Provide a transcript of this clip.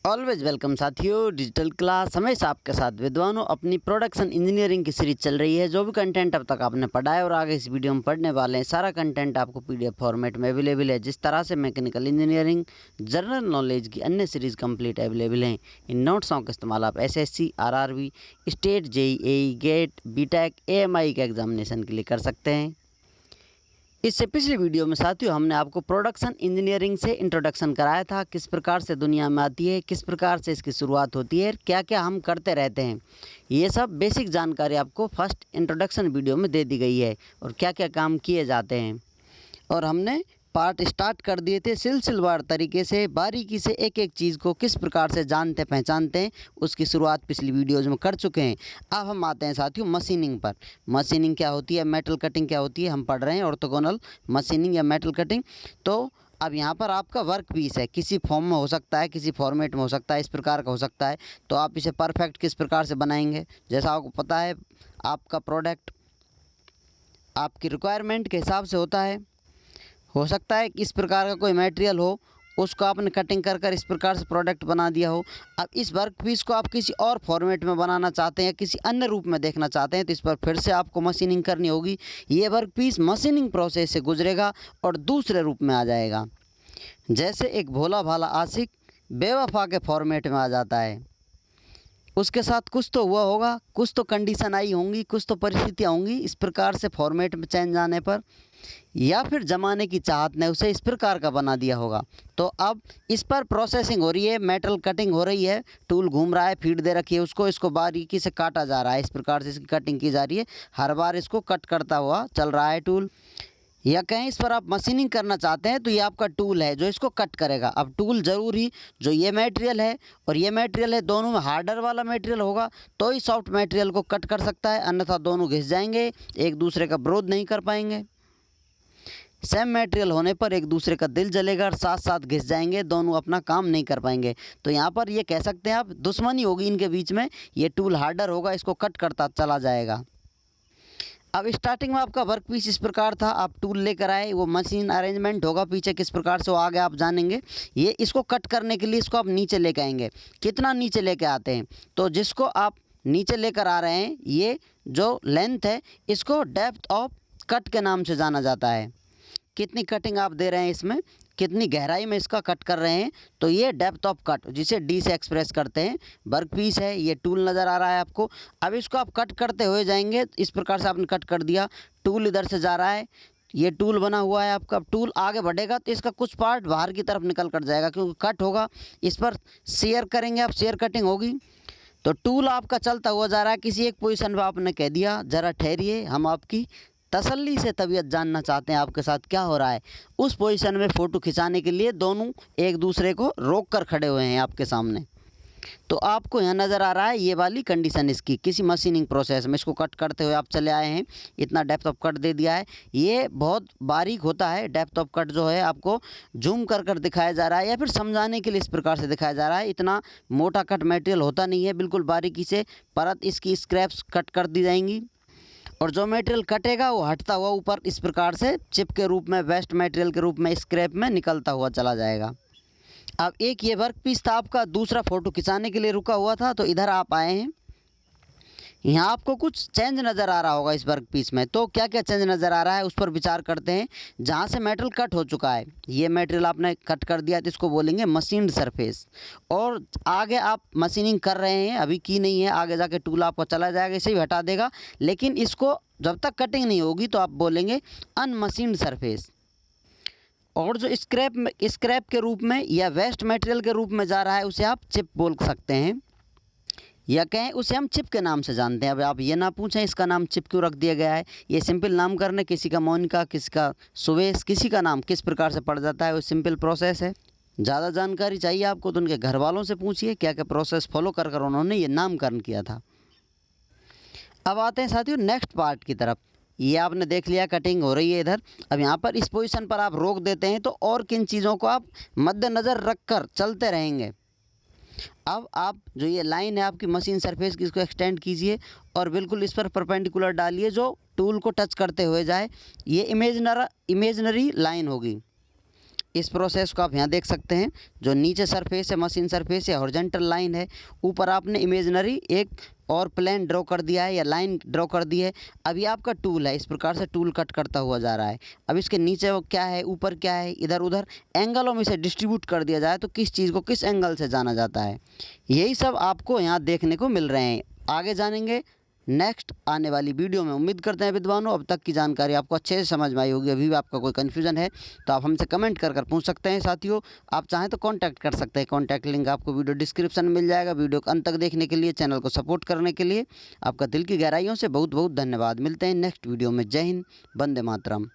Always welcome साथियों, digital class हमेशा आपके साथ। विद्वानों, अपनी प्रोडक्शन इंजीनियरिंग की सीरीज चल रही है। जो भी कंटेंट अब तक आपने पढ़ा है और आगे इस वीडियो में पढ़ने वाले हैं, सारा कंटेंट आपको पीडीएफ फॉर्मेट में अवेलेबल है। जिस तरह से मैकेनिकल इंजीनियरिंग, जनरल नॉलेज की अन्य सीरीज़ कंप्लीट अवेलेबल हैं। इन नोट्सों का इस्तेमाल आप SSC, RRB, state, JEE, GATE, BTech, AMI के एग्जामिनेशन के लिए कर सकते हैं। इससे पिछली वीडियो में साथियों हमने आपको प्रोडक्शन इंजीनियरिंग से इंट्रोडक्शन कराया था, किस प्रकार से दुनिया में आती है, किस प्रकार से इसकी शुरुआत होती है, क्या क्या हम करते रहते हैं। ये सब बेसिक जानकारी आपको फर्स्ट इंट्रोडक्शन वीडियो में दे दी गई है और क्या क्या काम किए जाते हैं। और हमने पार्ट स्टार्ट कर दिए थे सिलसिलेवार तरीके से, बारीकी से एक एक चीज़ को किस प्रकार से जानते पहचानते हैं, उसकी शुरुआत पिछली वीडियोज़ में कर चुके हैं। अब हम आते हैं साथियों मशीनिंग पर। मशीनिंग क्या होती है, मेटल कटिंग क्या होती है, हम पढ़ रहे हैं ऑर्थोगोनल मशीनिंग या मेटल कटिंग। तो अब यहाँ पर आपका वर्क पीस है, किसी फॉर्म में हो सकता है, किसी फॉर्मेट में हो सकता है, इस प्रकार का हो सकता है। तो आप इसे परफेक्ट किस प्रकार से बनाएंगे, जैसा आपको पता है आपका प्रोडक्ट आपकी रिक्वायरमेंट के हिसाब से होता है। हो सकता है कि इस प्रकार का कोई मटेरियल हो, उसको आपने कटिंग कर कर इस प्रकार से प्रोडक्ट बना दिया हो। अब इस वर्क पीस को आप किसी और फॉर्मेट में बनाना चाहते हैं, किसी अन्य रूप में देखना चाहते हैं, तो इस पर फिर से आपको मशीनिंग करनी होगी। ये वर्क पीस मशीनिंग प्रोसेस से गुजरेगा और दूसरे रूप में आ जाएगा। जैसे एक भोला भाला आशिक बेवफा के फॉर्मेट में आ जाता है, उसके साथ कुछ तो हुआ होगा, कुछ तो कंडीशन आई होंगी, कुछ तो परिस्थितियाँ होंगी, इस प्रकार से फॉर्मेट में चेंज आने पर, या फिर ज़माने की चाहत ने उसे इस प्रकार का बना दिया होगा। तो अब इस पर प्रोसेसिंग हो रही है, मेटल कटिंग हो रही है, टूल घूम रहा है, फीड दे रखी है उसको, इसको बारीकी से काटा जा रहा है, इस प्रकार से इसकी कटिंग की जा रही है। हर बार इसको कट करता हुआ चल रहा है टूल। या कहीं इस पर आप मशीनिंग करना चाहते हैं तो ये आपका टूल है जो इसको कट करेगा। अब टूल ज़रूरी जो ये मटेरियल है और ये मटेरियल है, दोनों में हार्डर वाला मटेरियल होगा तो ही सॉफ्ट मटेरियल को कट कर सकता है, अन्यथा दोनों घिस जाएंगे, एक दूसरे का विरोध नहीं कर पाएंगे। सेम मटेरियल होने पर एक दूसरे का दिल जलेगा और साथ साथ घिस जाएंगे, दोनों अपना काम नहीं कर पाएंगे। तो यहाँ पर ये कह सकते हैं आप दुश्मनी होगी इनके बीच में। ये टूल हार्डर होगा, इसको कट करता चला जाएगा। अब स्टार्टिंग में आपका वर्क पीस इस प्रकार था, आप टूल लेकर आए, वो मशीन अरेंजमेंट होगा पीछे किस प्रकार से वो आगे आप जानेंगे। ये इसको कट करने के लिए इसको आप नीचे लेके आएंगे। कितना नीचे लेके आते हैं, तो जिसको आप नीचे लेकर आ रहे हैं, ये जो लेंथ है इसको डेप्थ ऑफ कट के नाम से जाना जाता है। कितनी कटिंग आप दे रहे हैं इसमें, कितनी गहराई में इसका कट कर रहे हैं, तो ये डेप्थ ऑफ कट, जिसे डी से एक्सप्रेस करते हैं। वर्क पीस है, ये टूल नज़र आ रहा है आपको। अब इसको आप कट करते हुए जाएंगे, इस प्रकार से आपने कट कर दिया, टूल इधर से जा रहा है, ये टूल बना हुआ है आपका। अब टूल आगे बढ़ेगा तो इसका कुछ पार्ट बाहर की तरफ निकल कर जाएगा, क्योंकि कट होगा। इस पर शेयर करेंगे आप, शेयर कटिंग होगी। तो टूल आपका चलता हुआ जा रहा है, किसी एक पोजीशन पर आपने कह दिया ज़रा ठहरिए, हम आपकी तसल्ली से तबीयत जानना चाहते हैं आपके साथ क्या हो रहा है। उस पोजीशन में फ़ोटो खिंचाने के लिए दोनों एक दूसरे को रोक कर खड़े हुए हैं आपके सामने। तो आपको यहाँ नज़र आ रहा है ये वाली कंडीशन इसकी, किसी मशीनिंग प्रोसेस में इसको कट करते हुए आप चले आए हैं, इतना डेप्थ ऑफ कट दे दिया है। ये बहुत बारीक होता है, डेप्थ ऑफ कट जो है आपको जूम कर कर दिखाया जा रहा है, या फिर समझाने के लिए इस प्रकार से दिखाया जा रहा है। इतना मोटा कट मटेरियल होता नहीं है, बिल्कुल बारीकी से परत इसकी स्क्रैप्स कट कर दी जाएंगी। और जो मटेरियल कटेगा वो हटता हुआ ऊपर इस प्रकार से चिप के रूप में, वेस्ट मटेरियल के रूप में, स्क्रैप में निकलता हुआ चला जाएगा। अब एक ये वर्क पीस था आपका, दूसरा फ़ोटो खिंचाने के लिए रुका हुआ था, तो इधर आप आए हैं। यहाँ आपको कुछ चेंज नज़र आ रहा होगा इस वर्क पीस में। तो क्या क्या चेंज नज़र आ रहा है उस पर विचार करते हैं। जहाँ से मेटल कट हो चुका है, ये मटेरियल आपने कट कर दिया, तो इसको बोलेंगे मशीन्ड सरफेस। और आगे आप मशीनिंग कर रहे हैं, अभी की नहीं है, आगे जाके टूल आपको चला जाएगा, इसे भी हटा देगा। लेकिन इसको जब तक कटिंग नहीं होगी तो आप बोलेंगे अनमशीन्ड सरफेस। और जो स्क्रैप के रूप में या वेस्ट मटेरियल के रूप में जा रहा है, उसे आप चिप बोल सकते हैं, या कहें उसे हम चिप के नाम से जानते हैं। अब आप ये ना पूछें इसका नाम चिप क्यों रख दिया गया है, ये सिंपल नामकरण है। किसी का मोनिका, किसी का सुवेश, किसी का नाम किस प्रकार से पड़ जाता है, वो सिंपल प्रोसेस है। ज़्यादा जानकारी चाहिए आपको तो उनके घर वालों से पूछिए क्या क्या प्रोसेस फॉलो कर कर उन्होंने ये नामकरण किया था। अब आते हैं साथियों नेक्स्ट पार्ट की तरफ। ये आपने देख लिया कटिंग हो रही है इधर। अब यहाँ पर इस पोजीशन पर आप रोक देते हैं, तो और किन चीज़ों को आप मद्देनज़र रख कर चलते रहेंगे। अब आप जो ये लाइन है आपकी मशीन सरफेस की, इसको एक्सटेंड कीजिए और बिल्कुल इस पर परपेंडिकुलर डालिए जो टूल को टच करते हुए जाए। ये इमेजनरी लाइन होगी। इस प्रोसेस को आप यहाँ देख सकते हैं। जो नीचे सरफेस है, मशीन सरफेस है, हॉरिजॉन्टल लाइन है, ऊपर आपने इमेजिनरी एक और प्लेन ड्रॉ कर दिया है या लाइन ड्रॉ कर दी है। अभी आपका टूल है, इस प्रकार से टूल कट करता हुआ जा रहा है। अब इसके नीचे वो क्या है, ऊपर क्या है, इधर उधर एंगलों में से डिस्ट्रीब्यूट कर दिया जाए तो किस चीज़ को किस एंगल से जाना जाता है, यही सब आपको यहाँ देखने को मिल रहे हैं। आगे जानेंगे नेक्स्ट आने वाली वीडियो में। उम्मीद करते हैं विद्वानों अब तक की जानकारी आपको अच्छे से समझ में आई होगी। अभी भी आपका कोई कन्फ्यूज़न है तो आप हमसे कमेंट कर पूछ सकते हैं। साथियों, आप चाहें तो कांटेक्ट कर सकते हैं। कांटेक्ट लिंक आपको वीडियो डिस्क्रिप्शन में मिल जाएगा। वीडियो को अंत तक देखने के लिए, चैनल को सपोर्ट करने के लिए आपका दिल की गहराइयों से बहुत बहुत धन्यवाद। मिलते हैं नेक्स्ट वीडियो में। जय हिंद, वंदे मातरम।